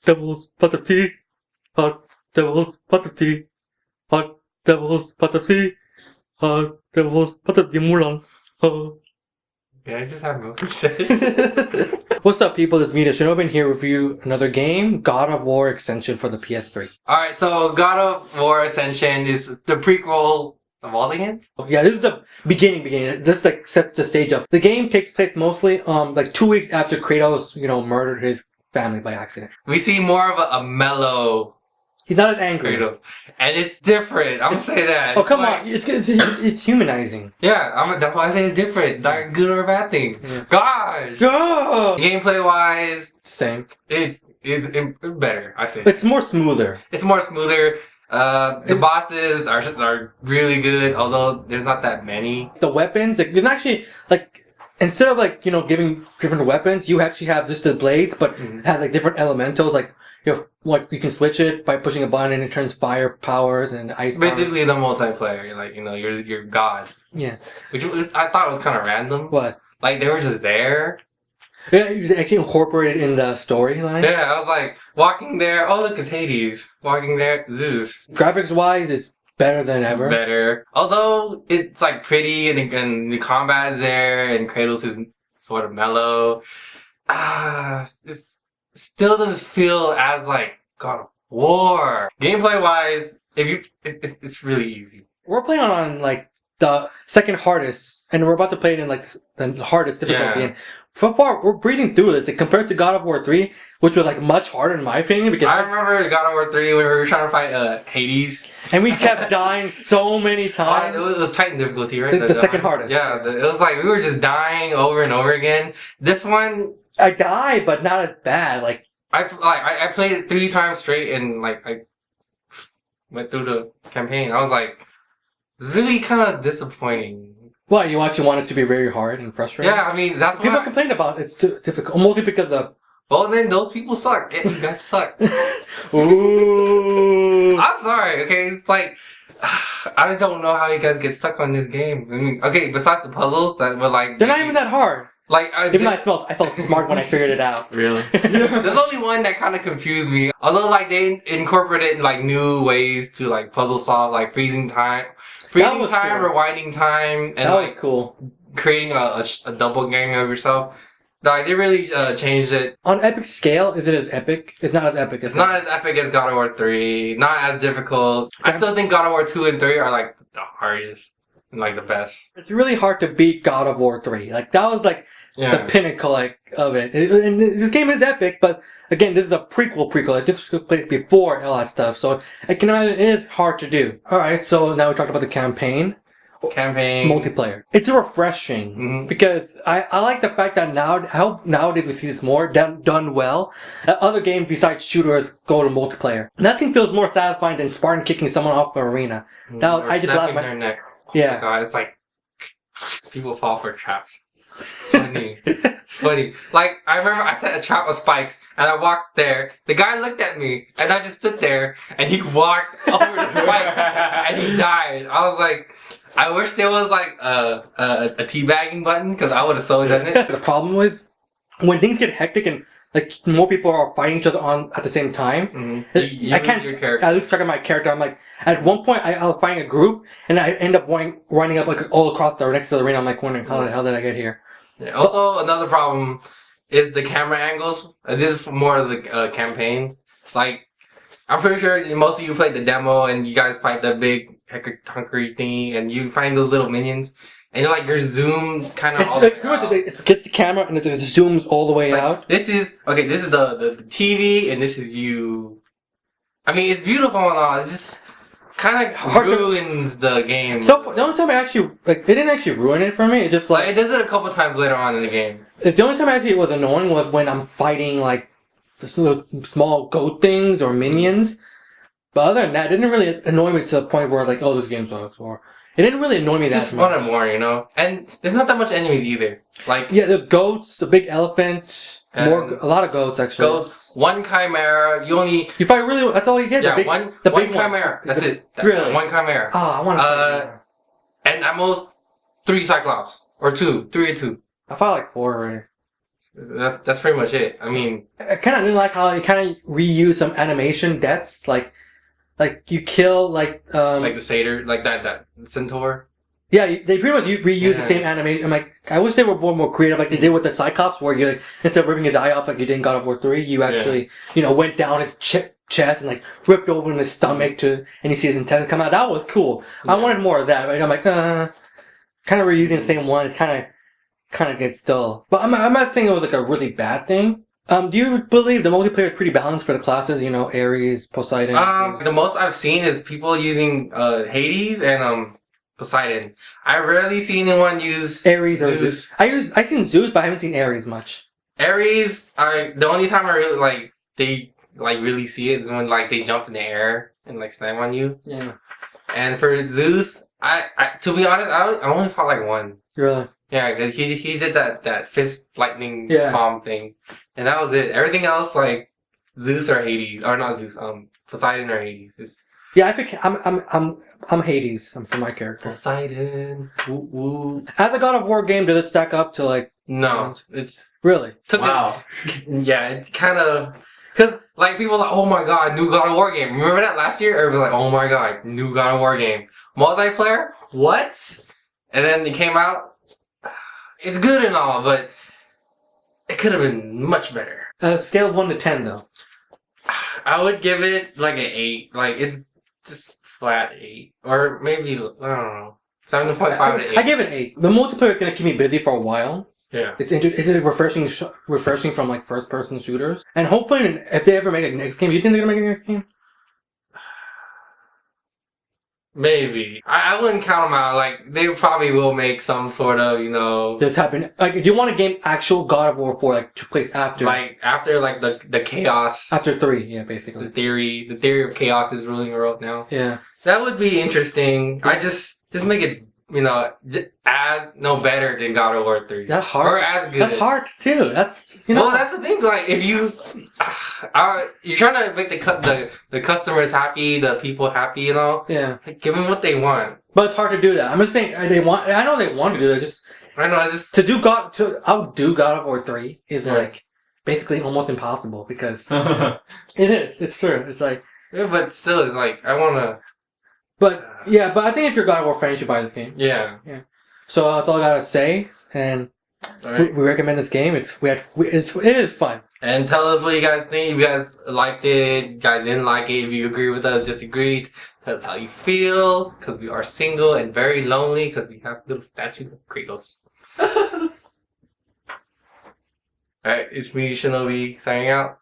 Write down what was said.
devil's pot of tea. Hot devil's pot of tea. Hot devil's pot of tea. Hot devil's pot of tea. Mulan. Oh. Yeah, I just have milk instead. What's up, people? This is MediaShinobi here with you another game, God of War Ascension for the PS3. Alright, so God of War Ascension is the prequel of all the games? Yeah, this is the beginning. This like sets the stage up. The game takes place mostly like 2 weeks after Kratos, murdered his family by accident. We see more of a mellow He's not as angry. Kratos. And it's different. I'm gonna say that. Oh, come on. It's humanizing. Yeah, that's why I say it's different. Not a good or a bad thing. Yeah. Gosh! Go! Gameplay wise, Same. it's better, I say. It's more smoother. It's more smoother. The bosses are really good, although there's not that many. The weapons, like, there's actually, like, instead of, like, giving different weapons, you actually have just the blades, but have, like, different elementals, like, you can switch it by pushing a button and it turns fire powers and ice powers. Basically the multiplayer, like, you're gods. Yeah. Which I thought was kind of random. What? Like, they were just there. Yeah, you actually incorporate it in the storyline. Yeah, I was like, walking there, oh look, it's Hades. Walking there, Zeus. Graphics-wise, it's better than ever. Better. Although, it's like pretty and the combat is there and Kratos is sort of mellow. It still doesn't feel as like God of War. Gameplay wise, it's really easy. We're playing on like the second hardest, and we're about to play it in like the hardest difficulty. Yeah. And so far, we're breezing through this. Like, compared to God of War 3, which was like much harder in my opinion. Because I remember God of War 3 when we were trying to fight Hades, and we kept dying so many times. It was Titan difficulty, right? The second hardest. Yeah, it was like we were just dying over and over again. This one, I died, but not as bad. Like. I played it 3 times straight and like I went through the campaign. I was like, it's really kind of disappointing. What, you actually want it to be very hard and frustrating? Yeah, I mean that's people what complain about. It's too difficult, mostly because of. Well, then those people suck. Yeah, you guys suck. Ooh. I'm sorry. Okay, it's like I don't know how you guys get stuck on this game. I mean, okay, besides the puzzles that were like they're not even that hard. Like, even though I felt smart when I figured it out. Really? There's only one that kind of confused me. Although, like, they incorporated like new ways to like puzzle solve, like freezing time, cool. rewinding time, and that was cool. Creating a double gang of yourself. Like, they really changed it. On epic scale, is it as epic? It's not as epic as. It's not as epic as God of War 3. Not as difficult. I still think God of War 2 and 3 are like the hardest and like the best. It's really hard to beat God of War 3. Like, that was like. Yeah. The pinnacle like of it. And this game is epic, but again, this is a prequel. Like, this took place before all that stuff, so I can imagine it is hard to do. Alright, so now we talked about the campaign. Multiplayer. It's refreshing because I like the fact that nowadays we see this more done well. Other games besides shooters go to multiplayer. Nothing feels more satisfying than Spartan kicking someone off the arena. Now or I just laugh their neck. Oh yeah. My God, it's like people fall for traps. Funny. It's funny. Like, I remember I set a trap of spikes and I walked there. The guy looked at me and I just stood there and he walked over the spikes and he died. I was like, I wish there was like a teabagging button because I would have so done it. The problem was when things get hectic and like more people are fighting each other at the same time. You I can't. Your character. I lose track of my character. I'm like, at one point I was fighting a group and I end up running up like all across next to the arena. I'm like wondering how the hell did I get here? Yeah. Also, another problem is the camera angles. This is more of the campaign. Like, I'm pretty sure most of you played the demo and you guys fight the big hunkery thingy and you find those little minions. And you're zoomed kind of all the way out. It gets the camera and it zooms all the way out. This is the TV and this is you. I mean, it's beautiful and all. It's just kind of ruins the game. So the only time it didn't actually ruin it for me. It just it does it a couple times later on in the game. The only time it was annoying was when I'm fighting like those small goat things or minions. But other than that, it didn't really annoy me to the point where like, oh, this game sucks. Or it didn't really annoy me that much. Just fun and more, And there's not that much enemies either. Like, yeah, there's goats, a big elephant, a lot of goats actually. Goats, one chimera. You fight really. That's all you get. Yeah, one chimera. That's it. Really, one chimera. Oh, I want to. And at most 3 cyclops or 2, 3 or 2. I fought like 4 already. That's pretty much it. I mean, I kind of didn't like how they kind of reuse some animation deaths, like you kill like the satyr, like that centaur. Yeah, they pretty much reuse the same animation. I'm like, I wish they were more creative, like they did with the Cyclops, where you instead of ripping his eye off like you did in God of War 3, you actually went down his chest and like ripped open his stomach and you see his intestines come out. That was cool. I wanted more of that. Right? I'm like, kind of reusing the same one. It kind of gets dull. But I'm not saying it was like a really bad thing. Do you believe the multiplayer is pretty balanced for the classes? Ares, Poseidon. The most I've seen is people using Hades and Poseidon. I rarely see anyone use Ares or Zeus. I've seen Zeus, but I haven't seen Ares much. Ares, the only time I really really see it is when like they jump in the air and like slam on you. Yeah. And for Zeus, I to be honest, I only fought like one. Really? Yeah, 'cause he did that fist lightning palm thing, and that was it. Everything else like Zeus or Hades, or not Zeus, Poseidon or Hades. Yeah, I'm Hades. I'm for my character. Poseidon. Woo woo. As a God of War game, does it stack up to like? No, it's really. wow. Yeah, it kind of because like people are like, oh my god, new God of War game. Remember that last year? Everybody was like, oh my god, new God of War game. Multiplayer? What? And then it came out. It's good and all, but it could have been much better. Scale of 1 to 10, though. I would give it like an 8. Like it's just flat 8, or maybe I don't know, 7.5 to 8. I give it 8. The multiplayer is gonna keep me busy for a while. Yeah, it's refreshing from like first-person shooters, and hopefully, if they ever make a next game, do you think they're gonna make a next game? Maybe. I wouldn't count them out. Like they probably will make some sort of This happened. Like, do you want a game actual God of War 4 like took place after? Like after like the chaos. After 3, yeah, basically. The theory of chaos is ruling the world now. Yeah. That would be interesting. I just make it as no better than God of War 3. That's hard. Or as good. That's hard too. That's Well, that's the thing. Like if you're trying to make the customers happy, the people happy, Yeah. Like, give them what they want. But it's hard to do that. I'm just saying I know they want to do that. I know. It's just to outdo God of War 3 is like basically almost impossible because it is. It's true. It's like but still, it's like I want to. But I think if you're a God of War fan, you should buy this game. Yeah. So that's all I gotta say, and we recommend this game. It is fun. And tell us what you guys think. If you guys liked it, you guys didn't like it. If you agree with us, disagreed, tell us how you feel. Because we are single and very lonely. Because we have little statues of Kratos. Alright, it's me, Shinobi, signing out.